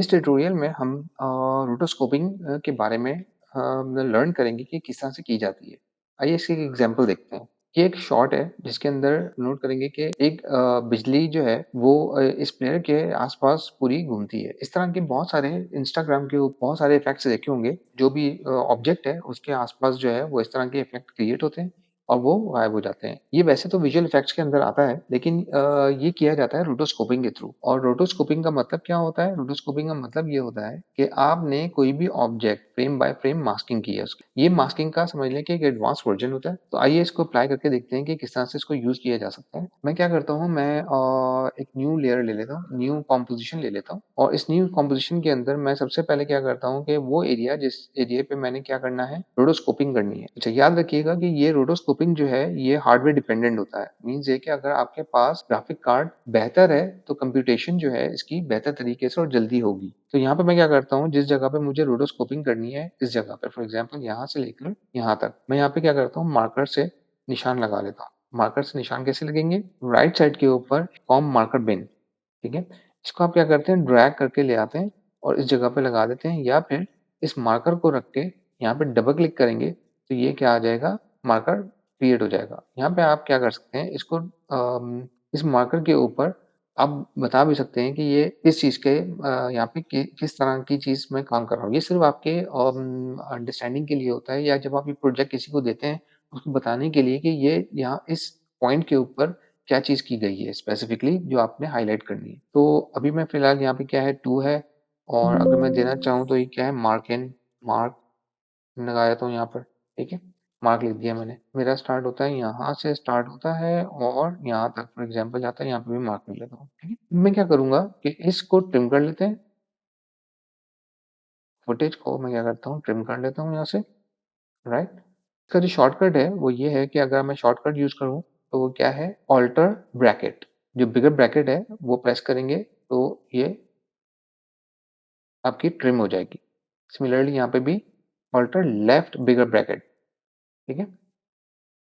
इस ट्यूटोरियल में हम रोटोस्कोपिंग के बारे में लर्न करेंगे कि किस तरह से की जाती है। आइए इसकी एक एग्जांपल देखते हैं। ये एक शॉट है जिसके अंदर नोट करेंगे कि एक बिजली जो है वो इस प्लेयर के आसपास पूरी घूमती है। इस तरह के बहुत सारे इंस्टाग्राम के बहुत सारे इफेक्ट्स देखे होंगे। जो भी ऑब्जेक्ट है उसके आसपास जो है वो इस तरह के इफेक्ट क्रिएट होते हैं और वो गायब हो जाते हैं। ये वैसे तो विजुअल इफेक्ट्स के अंदर आता है, लेकिन ये किया जाता है रोटोस्कोपिंग के थ्रू। और रोटोस्कोपिंग का मतलब क्या होता है? रोटोस्कोपिंग का मतलब ये होता है कि आपने कोई भी object frame by frame masking की है उसकी। ये मास्किंग का समझ लें कि एक एडवांस वर्जन होता है। तो आइए इसको अप्लाई करके देखते हैं कि किस तरह से इसको यूज़ किया जा सकता है। मैं क्या करता हूँ, मैं एक न्यू लेयर ले लेता हूँ, न्यू कॉम्पोज़िशन ले लेता हूँ और इस न्यू कॉम्पोज़िशन के अंदर मैं सबसे पहले क्या करता हूँ कि वो एरिया जिस एरिया पे मैंने क्या करना है, रोटोस्कोपिंग करनी है। अच्छा, याद रखिएगा कि ये रोटोस्कोपिंग जो है ये हार्डवेयर डिपेंडेंट होता है। मीन्स ये कि अगर आपके पास ग्राफिक कार्ड बेहतर है तो कंप्यूटेशन जो है इसकी बेहतर तरीके से और जल्दी होगी। तो यहाँ पे मैं क्या करता हूँ, जिस जगह पे मुझे रोटोस्कोपिंग करनी है इस जगह पे, फॉर एग्जांपल यहाँ से लेकर यहाँ तक, मैं यहाँ पे क्या करता हूँ, मार्कर से निशान लगा लेता हूँ। मार्कर से निशान कैसे लगेंगे? राइट साइड के ऊपर कॉम मार्कर बिन, ठीक है? इसको आप क्या करते हैं, ड्रैग करके ले आते हैं और इस जगह पे लगा देते हैं, या फिर इस मार्कर को रख के यहाँ पे डबल क्लिक करेंगे तो ये क्या आ जाएगा, मार्कर क्रिएट हो जाएगा। यहाँ पे आप क्या कर सकते हैं, इसको इस मार्कर के ऊपर आप बता भी सकते हैं कि ये किस चीज़ के यहाँ पे किस तरह की चीज़ मैं काम कर रहा हूँ। ये सिर्फ आपके अंडरस्टैंडिंग के लिए होता है, या जब आप ये प्रोजेक्ट किसी को देते हैं उसको बताने के लिए कि ये यहाँ इस पॉइंट के ऊपर क्या चीज़ की गई है स्पेसिफिकली जो आपने हाइलाइट करनी है। तो अभी मैं फ़िलहाल यहाँ पे क्या है, 2 है, और अगर मैं देना चाहूँ तो ये क्या है, मार्क लगा देता हूँ यहाँ पर, ठीक है? मार्क लिख दिया मैंने। मेरा स्टार्ट होता है, यहाँ से स्टार्ट होता है और यहाँ तक फॉर एग्ज़ाम्पल जाता है, यहाँ पे भी मार्क लिख लेता हूँ, ठीक है? मैं क्या करूँगा कि इसको ट्रिम कर लेते हैं, फुटेज को मैं क्या करता हूँ, ट्रिम कर लेता हूँ यहाँ से, राइट? इसका जो शॉर्टकट है वो ये है कि अगर मैं शॉर्टकट यूज़ करूँ तो वो क्या है, ऑल्टर ब्रैकेट। जो बिगर ब्रैकेट है वो प्रेस करेंगे तो ये आपकी ट्रिम हो जाएगी। सिमिलरली यहाँ पे भी ऑल्टर लेफ्ट बिगर ब्रैकेट, ठीक है?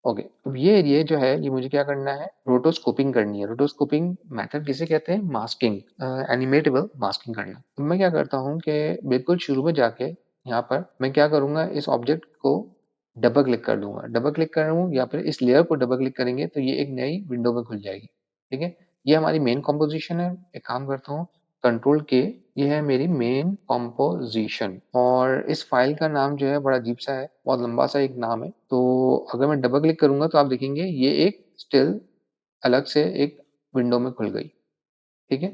ओके, अब ये एरिया जो है ये मुझे क्या करना है, रोटोस्कोपिंग करनी है। रोटोस्कोपिंग मेथड किसे कहते हैं, मास्किंग, एनिमेटेबल मास्किंग करना। तो मैं क्या करता हूँ कि बिल्कुल शुरू में जाके यहाँ पर मैं क्या करूँगा, इस ऑब्जेक्ट को डबल क्लिक कर दूंगा। डबल क्लिक करूँ या फिर इस लेयर को डबल क्लिक करेंगे तो ये एक नई विंडो में खुल जाएगी, ठीक है? ये हमारी मेन कॉम्पोजिशन है। एक काम करता हूँ, कंट्रोल के, ये है मेरी मेन कॉम्पोजिशन, और इस फाइल का नाम जो है बड़ा अजीब सा है, बहुत लंबा सा एक नाम है। तो अगर मैं डबल क्लिक करूंगा तो आप देखेंगे ये एक स्टिल अलग से एक विंडो में खुल गई, ठीक है?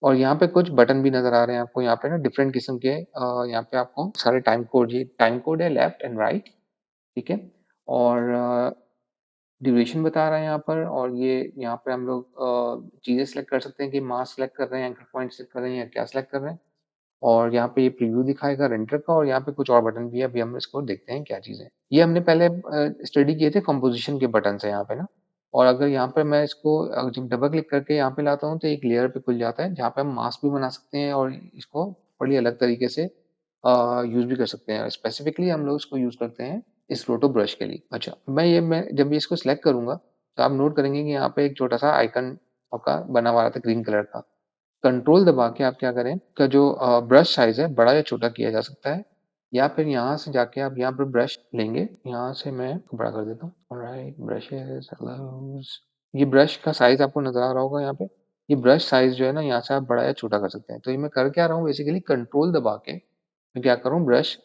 और यहाँ पे कुछ बटन भी नज़र आ रहे हैं आपको, यहाँ पे ना डिफरेंट किस्म के यहाँ पे आपको सारे टाइम कोड, ये टाइम कोड है लेफ्ट एंड राइट, ठीक है? और ड्यूरेशन बता रहा है यहाँ पर, और ये यहाँ पे हम लोग चीज़ें सेलेक्ट कर सकते हैं कि मास सेलेक्ट कर रहे हैं, एंकर पॉइंट सेलेक्ट कर रहे हैं, या क्या सेलेक्ट कर रहे हैं। और यहाँ पे ये प्रीव्यू दिखाएगा रेंडर का, और यहाँ पे कुछ और बटन भी है, अभी हम इसको देखते हैं क्या चीज़ है। ये हमने पहले स्टडी किए थे कंपोज़िशन के बटन्स है यहाँ पे ना। और अगर यहाँ पे मैं इसको जब डबल क्लिक करके यहाँ पे लाता हूँ तो एक लेयर पे खुल जाता है, जहाँ पे हम मास्क भी बना सकते हैं और इसको बड़ी अलग तरीके से यूज़ भी कर सकते हैं। स्पेसिफिकली हम लोग इसको यूज़ करते हैं इस रोटो ब्रश के लिए। अच्छा, मैं जब भी इसको सिलेक्ट करूँगा तो आप नोट करेंगे कि यहाँ पे एक छोटा-सा आइकन आपका बना हुआ था ग्रीन कलर का। कंट्रोल दबा के आप क्या करें, का जो ब्रश साइज़ है बड़ा या छोटा किया जा सकता है, या फिर यहाँ से जाके आप यहाँ पर ब्रश लेंगे, यहाँ से मैं बड़ा कर देता हूँ। ऑलराइट, ब्रशेज़ अलाउज़, ये ब्रश का साइज़ आपको नज़र आ रहा होगा यहाँ पे। ये ब्रश साइज़ जो है ना, यहाँ से आप बड़ा या छोटा कर सकते हैं। तो ये मैं कर क्या रहा हूँ, बेसिकली कंट्रोल दबा के मैं क्या कर रहा हूँ, ब्रश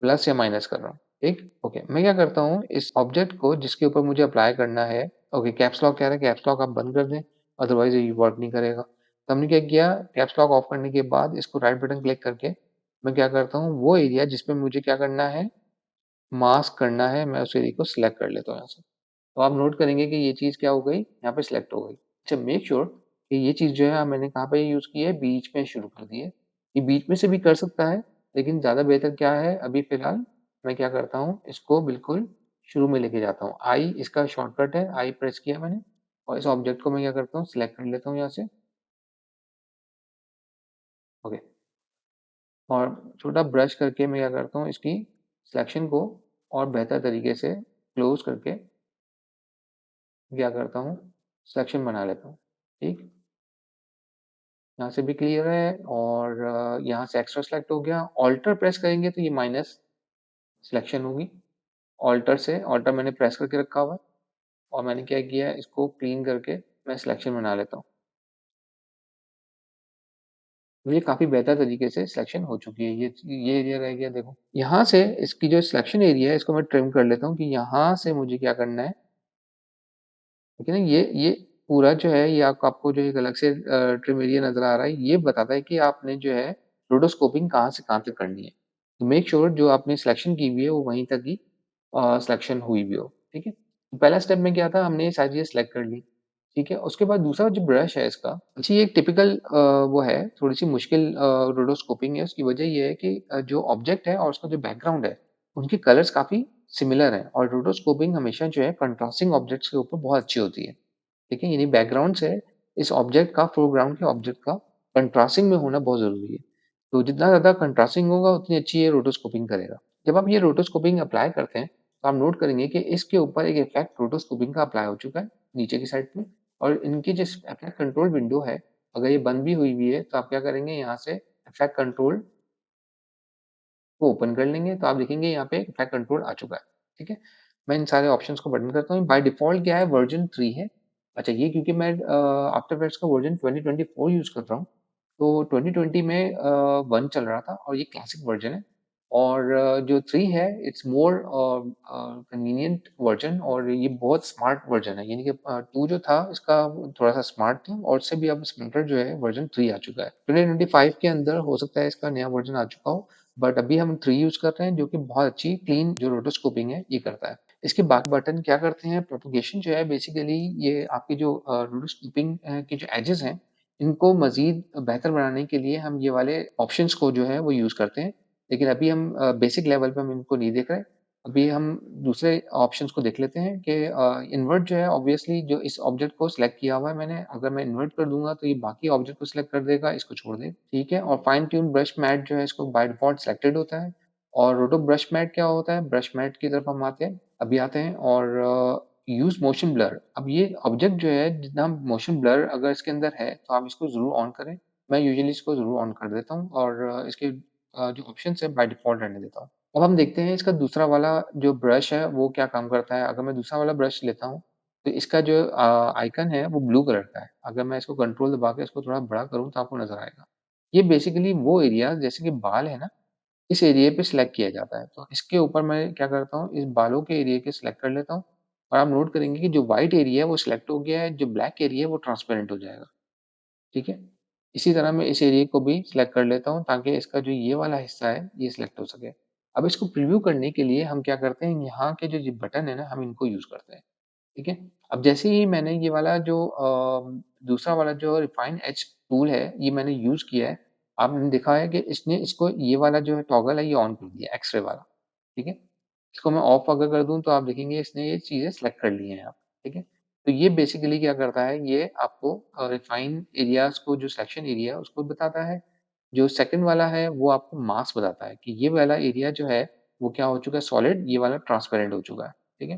प्लस या माइनस कर रहा हूँ, ठीक? ओके, मैं क्या करता हूँ, इस ऑब्जेक्ट को जिसके ऊपर मुझे अप्लाई करना है, ओके, कैप्स लॉक कह रहा है, कैप्स लॉक आप बंद कर दें, अदरवाइज़ ये वर्क नहीं करेगा। तो हमने क्या किया, कैप्स लॉक ऑफ करने के बाद इसको राइट बटन क्लिक करके मैं क्या करता हूँ, वो एरिया जिसपे मुझे क्या करना है, मास्क करना है, मैं उस एरिया को सिलेक्ट कर लेता हूँ यहाँ से। तो आप नोट करेंगे कि ये चीज़ क्या हो गई, यहाँ पे सिलेक्ट हो गई। अच्छा, मेक श्योर कि ये चीज़ जो है मैंने कहाँ पे यूज़ की है, बीच में शुरू कर दी है। ये बीच में से भी कर सकता है, लेकिन ज़्यादा बेहतर क्या है, अभी फ़िलहाल मैं क्या करता हूँ, इसको बिल्कुल शुरू में लेके जाता हूँ। आई इसका शॉर्टकट है, आई प्रेस किया मैंने, और इस ऑब्जेक्ट को मैं क्या करता हूँ, सिलेक्ट कर लेता हूँ यहाँ से, ओके। और छोटा ब्रश करके मैं क्या करता हूँ, इसकी सिलेक्शन को और बेहतर तरीके से क्लोज़ करके क्या करता हूँ, सिलेक्शन बना लेता हूँ, ठीक? यहाँ से भी क्लियर है और यहाँ से एक्स्ट्रा सेलेक्ट हो गया। ऑल्टर प्रेस करेंगे तो ये माइनस सिलेक्शन होगी। ऑल्टर मैंने प्रेस करके रखा हुआ है और मैंने क्या किया है, इसको क्लीन करके मैं सिलेक्शन बना लेता हूँ। तो ये काफ़ी बेहतर तरीके से सिलेक्शन हो चुकी है। ये एरिया रह गया देखो। यहाँ से इसकी जो सिलेक्शन एरिया है इसको मैं ट्रिम कर लेता हूँ कि यहाँ से मुझे क्या करना है, ठीक है ना? ये पूरा जो है ये आपको जो एक अलग से ट्रिम एरिया नज़र आ रहा है, ये बताता है कि आपने जो है रोटोस्कोपिंग कहाँ से कहाँ तक करनी है। तो मेक श्योर जो आपने सिलेक्शन की हुई है वो वहीं तक ही सिलेक्शन हुई भी हो, ठीक है? तो पहला स्टेप में क्या था, हमने ये सारी चीज़ें सिलेक्ट कर ली, ठीक है? उसके बाद दूसरा जो ब्रश है इसका, जी एक टिपिकल वो है, थोड़ी-सी मुश्किल रोटोस्कोपिंग है। उसकी वजह ये है कि जो ऑब्जेक्ट है और उसका जो बैकग्राउंड है, उनके कलर्स काफ़ी सिमिलर हैं और रोटोस्कोपिंग हमेशा जो है कंट्रास्टिंग ऑब्जेक्ट्स के ऊपर बहुत अच्छी होती है। ठीक है? यानी बैकग्राउंड से इस ऑब्जेक्ट का फोरग्राउंड के ऑब्जेक्ट का कंट्रास्टिंग में होना बहुत ज़रूरी है। तो जितना ज़्यादा कंट्रास्टिंग होगा उतनी अच्छी ये रोटोस्कोपिंग करेगा। जब आप ये रोटोस्कोपिंग अप्लाई करते हैं, तो आप नोट करेंगे कि इसके ऊपर एक इफेक्ट रोटोस्कोपिंग का अप्लाई हो चुका है, नीचे की साइड में और इनकी जो इफेक्ट कंट्रोल विंडो है, अगर ये बंद भी हुई है, तो आप क्या करेंगे यहाँ से इफेक्ट कंट्रोल को ओपन कर लेंगे तो आप देखेंगे यहाँ पे इफेक्ट कंट्रोल आ चुका है, ठीक है? मैं इन सारे ऑप्शंस को बटन करता हूँ, बाय डिफ़ॉल्ट क्या है वर्ज़न 3 है। अच्छा ये क्योंकि मैं आफ्टर इफेक्ट्स का वर्ज़न 2024 यूज़ कर रहा हूँ, तो 2020 में 1 चल रहा था और ये क्लासिक वर्ज़न है और जो 3 है इट्स मोर कन्वीनिएंट वर्ज़न और ये बहुत स्मार्ट वर्ज़न है, यानी कि 2 जो था इसका थोड़ा-सा स्मार्ट था और उससे भी अब स्मार्टर जो है वर्ज़न 3 आ चुका है। 2025 के अंदर हो सकता है इसका नया वर्ज़न आ चुका हो बट अभी हम 3 यूज़ कर रहे हैं जो कि बहुत अच्छी क्लीन जो रोटोस्कोपिंग है ये करता है। इसके बाकी बटन क्या करते हैं प्रोपेगेशन जो है बेसिकली ये आपकी जो रोटोस्कोपिंग के जो एजेस हैं इनको मज़ीद बेहतर बनाने के लिए हम ये वाले ऑप्शंस को जो है वो यूज़ करते हैं। लेकिन अभी हम बेसिक लेवल पे हम इनको नहीं देख रहे। अभी हम दूसरे ऑप्शंस को देख लेते हैं कि इन्वर्ट जो है ऑब्वियसली जो इस ऑब्जेक्ट को सिलेक्ट किया हुआ है मैंने, अगर मैं इन्वर्ट कर दूँगा तो ये बाकी ऑब्जेक्ट को सिलेक्ट कर देगा, इसको छोड़ देगा, ठीक है? और फाइन ट्यून ब्रश मैट जो है इसको बाय डिफ़ॉल्ट सिलेक्टेड होता है और रोटो ब्रश मैट क्या होता है? ब्रश मैट की तरफ हम आते हैं, अभी आते हैं और यूज़ मोशन ब्लर। अब ये ऑब्जेक्ट जो है जितना मोशन ब्लर अगर इसके अंदर है तो आप इसको ज़रूर ऑन करें। मैं यूजुअली इसको ज़रूर ऑन कर देता हूँ और इसके जो ऑप्शंस है बाय डिफ़ॉल्ट रहने देता हूँ। अब हम देखते हैं इसका दूसरा वाला जो ब्रश है वो क्या काम करता है। अगर मैं दूसरा वाला ब्रश लेता हूँ, तो इसका जो आइकन है वो ब्लू कलर का है। अगर मैं इसको कंट्रोल दबा के इसको थोड़ा बड़ा करूँ तो आपको नज़र आएगा। ये बेसिकली वो एरिया जैसे कि बाल है ना, इस एरिया पे सिलेक्ट किया जाता है। तो इसके ऊपर मैं क्या करता हूँ, इस बालों के एरिया को सिलेक्ट कर लेता हूँ और आप नोट करेंगे कि जो व्हाइट एरिया है वो सिलेक्ट हो गया है, जो ब्लैक एरिया है वो ट्रांसपेरेंट हो जाएगा। ठीक है? इसी तरह मैं इस एरिया को भी सिलेक्ट कर लेता हूँ ताकि इसका जो ये वाला हिस्सा है, ये सिलेक्ट हो सके। अब इसको प्रीव्यू करने के लिए हम क्या करते हैं, यहाँ के जो ये बटन है ना, हम इनको यूज़ करते हैं। ठीक है? अब जैसे ही मैंने ये वाला जो दूसरा वाला जो रिफाइन एज टूल है, ये मैंने यूज़ किया है। आपने देखा है कि इसने इसको ये वाला जो है टॉगल है, ये ऑन कर दिया, एक्स-रे वाला। ठीक है? इसको मैं ऑफ अगर कर दूँ तो आप देखेंगे इसने ये चीज़ें सेलेक्ट कर ली हैं यहाँ पे, ठीक है? तो ये बेसिकली क्या करता है, ये आपको रिफाइन एरियाज़ को जो सिलेक्शन एरिया है उसको बताता है। जो सेकंड वाला है वो आपको मास्क बताता है कि ये वाला एरिया जो है वो क्या हो चुका है सॉलिड, ये वाला ट्रांसपेरेंट हो चुका है, ठीक है?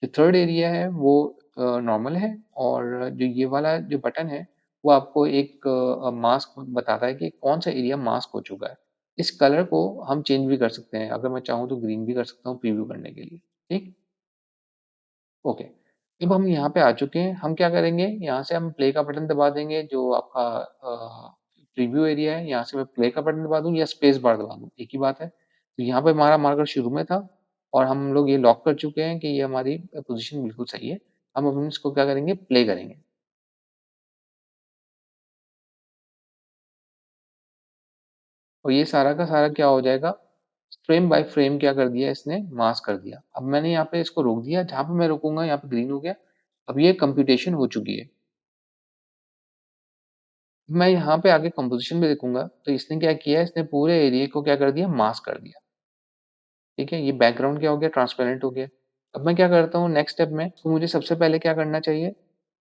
जो थर्ड एरिया है वो नॉर्मल है और जो ये वाला जो बटन है वो आपको एक मास्क बताता है कि कौन-सा एरिया मास्क हो चुका है। इस कलर को हम चेंज भी कर सकते हैं, अगर मैं चाहूँ तो ग्रीन भी कर सकता हूँ प्रीव्यू करने के लिए, ठीक? ओके। अब हम यहाँ पे आ चुके हैं, हम क्या करेंगे, यहाँ से हम प्ले का बटन दबा देंगे जो आपका प्रीव्यू एरिया है, यहाँ से मैं प्ले का बटन दबा दूँ या स्पेस बार दबा दूँ, एक ही बात है। तो यहाँ पे हमारा मार्कर शुरू में था और हम लोग ये लॉक कर चुके हैं कि ये हमारी पोज़ीशन बिल्कुल सही है। हम अब इसको क्या करेंगे, प्ले करेंगे। और ये सारा का सारा क्या हो जाएगा, फ्रेम बाय फ्रेम क्या कर दिया इसने, मास्क कर दिया। अब मैंने यहाँ पे इसको रोक दिया, जहाँ पे मैं रोकूँगा यहाँ पे ग्रीन हो गया। अब ये कंप्यूटेशन हो चुकी है। मैं यहाँ पे आगे कंपोज़िशन में देखूँगा, तो इसने क्या किया है, इसने पूरे एरिया को क्या कर दिया, मास्क कर दिया। ठीक है? ये बैकग्राउंड क्या हो गया, ट्रांसपेरेंट हो गया। अब मैं क्या करता हूँ नेक्स्ट स्टेप में, तो मुझे सबसे पहले क्या करना चाहिए,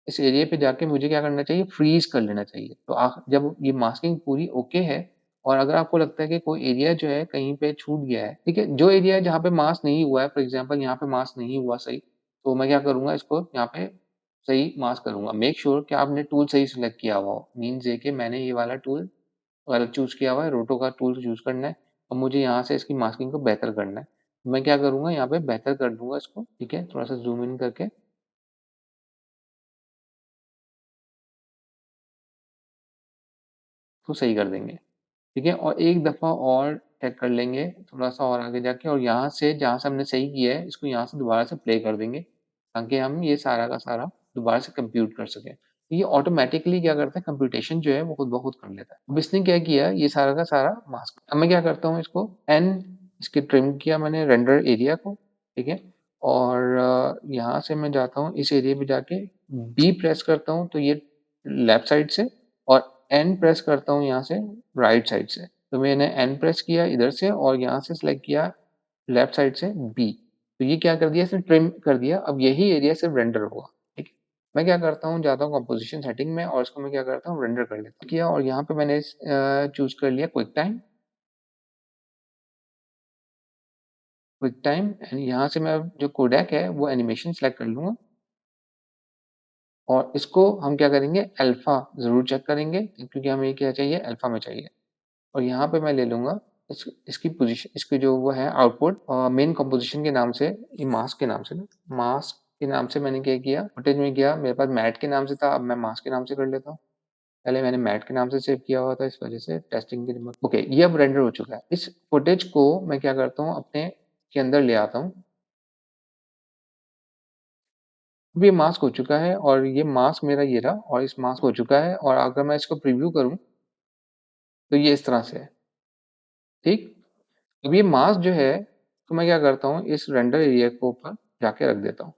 इस एरिया पे जाके मुझे क्या करना चाहिए, फ्रीज़ कर लेना चाहिए। तो जब ये मास्किंग पूरी ओके है और अगर आपको लगता है कि कोई एरिया जो है कहीं पे छूट गया है, ठीक है? जो एरिया जहाँ पे मास्क नहीं हुआ है, फॉर एग्ज़ाम्पल यहाँ पे मास्क नहीं हुआ सही, तो मैं क्या करूँगा, इसको यहाँ पे सही मास्क करूँगा। मेक श्योर कि आपने टूल सही सिलेक्ट किया हुआ हो। मीन्स ये कि मैंने ये वाला टूल गलत चूज़ किया हुआ है, रोटो का टूल चूज़ करना है और मुझे यहाँ से इसकी मास्किंग को बेहतर करना है। मैं क्या करूँगा यहाँ पे बेहतर कर दूँगा इसको, ठीक है? थोड़ा-सा ज़ूम इन करके इसको सही कर देंगे, ठीक है? और एक दफ़ा और चेक कर लेंगे, थोड़ा-सा और आगे जाके और यहाँ से जहाँ से हमने सही किया है, इसको यहाँ से दोबारा से प्ले कर देंगे, ताकि हम ये सारा का सारा दोबारा से कंप्यूट कर सकें। ये ऑटोमैटिकली क्या करता है कंप्यूटेशन जो है वो खुद ब खुद कर लेता है। अब इसने क्या किया ये सारा का सारा मास्क अब मैं क्या करता हूँ इसको एन इसके ट्रिम किया मैंने रेंडर एरिया को, ठीक है? और यहाँ से मैं जाता हूँ इस एरिया पे जाके बी प्रेस करता हूँ तो ये लेफ्ट साइड से और एन प्रेस करता हूँ यहाँ से राइट साइड से। तो मैंने एन प्रेस किया इधर से और यहाँ से सिलेक्ट किया लेफ्ट साइड से बी। तो ये क्या कर दिया इसने ट्रिम कर दिया। अब यही एरिया सिर्फ रेंडर होगा, ठीक है? मैं क्या करता हूँ जाता हूँ कंपोजिशन सेटिंग में और इसको मैं क्या करता हूँ रेंडर कर लेता हूँ किया और यहाँ पे मैंने चूज कर लिया क्विक टाइम एंड यहाँ से मैं जो कोडेक है वो एनिमेशन सेलेक्ट कर लूँगा और इसको हम क्या करेंगे अल्फा ज़रूर चेक करेंगे क्योंकि हमें क्या चाहिए अल्फा में चाहिए और यहाँ पे मैं ले लूँगा इसकी पोजीशन इसकी जो वो है आउटपुट मेन कंपोजिशन के नाम से ये मास्क के नाम से ना मास्क के नाम से मैंने क्या किया फुटेज में गया मेरे पास मैट के नाम से था अब मैं मास्क के नाम से कर लेता हूँ पहले मैंने मैट के नाम से सेव किया हुआ था इस वजह से टेस्टिंग के लिए ओके ये अब रेंडर हो चुका है इस फुटेज को मैं क्या करता हूँ अपने के अंदर ले आता हूँ अब ये मास्क हो चुका है और ये मास्क मेरा ये रहा और इस मास्क हो चुका है और अगर मैं इसको प्रीव्यू करूँ तो ये इस तरह से है ठीक अब ये मास्क जो है तो मैं क्या करता हूँ इस रेंडर एरिया के ऊपर जाके रख देता हूँ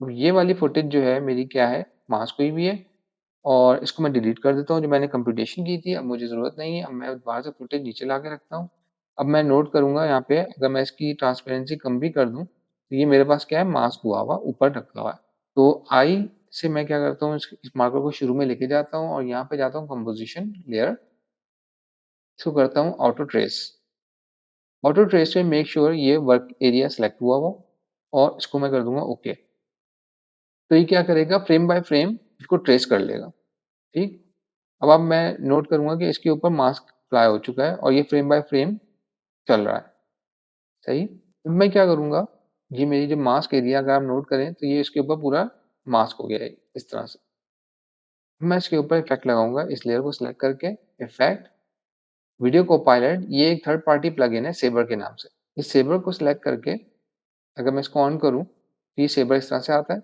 अब ये वाली फुटेज जो है मेरी क्या है मास्क हुई भी है और इसको मैं डिलीट कर देता हूँ जो मैंने कंप्यूटेशन की थी अब मुझे ज़रूरत नहीं है अब मैं दोबारा से फुटेज नीचे ला के रखता हूँ अब मैं नोट करूँगा यहाँ पे अगर मैं इसकी ट्रांसपेरेंसी कम भी कर दूँ तो ये मेरे पास क्या है मास्क हुआ हुआ ऊपर रखा हुआ है तो आई से मैं क्या करता हूँ इस मार्कर को शुरू में लेके जाता हूँ और यहाँ पे जाता हूँ कंपोजिशन लेयर इसको करता हूँ ऑटो ट्रेस में मेक श्योर ये वर्क एरिया सेलेक्ट हुआ हो और इसको मैं कर दूंगा ओके तो ये क्या करेगा फ्रेम बाय फ्रेम इसको ट्रेस कर लेगा ठीक अब मैं नोट करूंगा कि इसके ऊपर मास्क अप्लाई हो चुका है और ये फ्रेम बाय फ्रेम चल रहा है सही अब मैं क्या करूंगा ये मेरी जो मास्क एरिया अगर आप नोट करें तो ये इसके ऊपर पूरा मास्क हो गया है इस तरह से मैं इसके ऊपर इफेक्ट लगाऊंगा इस लेयर को सिलेक्ट करके इफेक्ट वीडियो को पायलट ये एक थर्ड पार्टी प्लगइन है सेबर के नाम से इस सेबर को सिलेक्ट करके अगर मैं इसको ऑन करूं तो ये सेबर इस तरह से आता है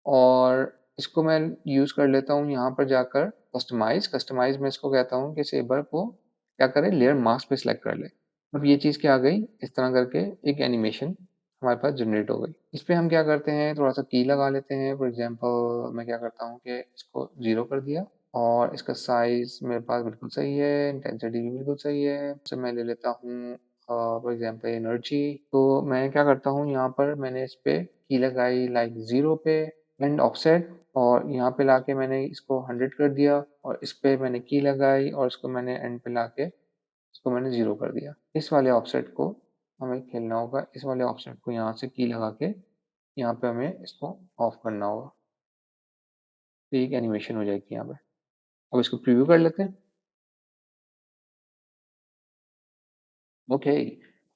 और इसको मैं यूज़ कर लेता हूँ यहाँ पर जाकर कस्टमाइज़ में इसको कहता हूँ कि सेबर को क्या करे लेयर मास्क पे सिलेक्ट कर ले अब ये चीज़ क्या आ गई इस तरह करके एक एनिमेशन हमारे पास जनरेट हो गई इस पे हम क्या करते हैं थोड़ा सा की लगा लेते हैं फॉर एग्जांपल मैं क्या करता हूँ कि इसको 0 कर दिया और इसका साइज मेरे पास बिल्कुल सही है इंटेंसिटी भी बिल्कुल सही है तो मैं ले लेता हूँ फॉर एग्जांपल एनर्जी तो मैं क्या करता हूँ यहाँ पर मैंने इस पे की लगाई लाइक 0 पे एंड ऑफसेट और यहाँ पे लाके मैंने इसको 100 कर दिया और इस पे मैंने की लगाई और इसको मैंने एंड पे लाके इसको मैंने 0 कर दिया इस वाले ऑफसेट को हमें खेलना होगा इस वाले ऑफसेट को यहाँ से की लगा के यहाँ पे हमें इसको ऑफ करना होगा तो एक एनिमेशन हो जाएगी यहाँ पे अब इसको प्रीव्यू कर लेते हैं ओके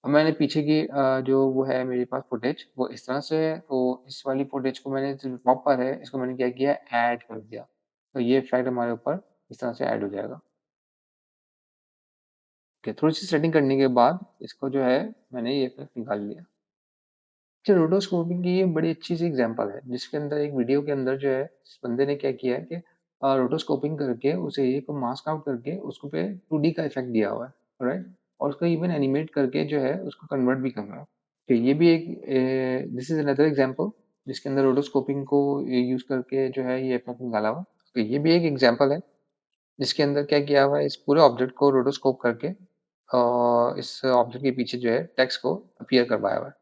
अब मैंने पीछे की जो वो है मेरे पास फुटेज वो इस तरह से है तो इस वाली फुटेज को मैंने जो टॉप पर है इसको मैंने क्या किया ऐड कर दिया तो ये इफेक्ट हमारे ऊपर इस तरह से ऐड हो जाएगा ओके थोड़ी सी सेटिंग करने के बाद इसको जो है मैंने ये इफेक्ट निकाल लिया अच्छा रोटोस्कोपिंग की ये बड़ी अच्छी सी एग्जांपल है जिसके अंदर एक वीडियो के अंदर जो है इस बंदे ने क्या किया है कि रोटोस्कोपिंग करके उस एरिया को मास्क आउट करके उसको पे 2D का इफेक्ट दिया हुआ है राइट और उसको इवन एनिमेट करके जो है उसको कन्वर्ट भी कर रहा है तो ये भी एक दिस इज अनदर एग्जांपल जिसके अंदर रोटोस्कोपिंग को यूज करके जो है ये इफेक्ट निकाला हुआ तो ये भी एक एग्जांपल है जिसके अंदर क्या किया हुआ है इस पूरे ऑब्जेक्ट को रोटोस्कोप करके इस ऑब्जेक्ट के पीछे जो है टेक्स्ट को अपीयर करवाया हुआ है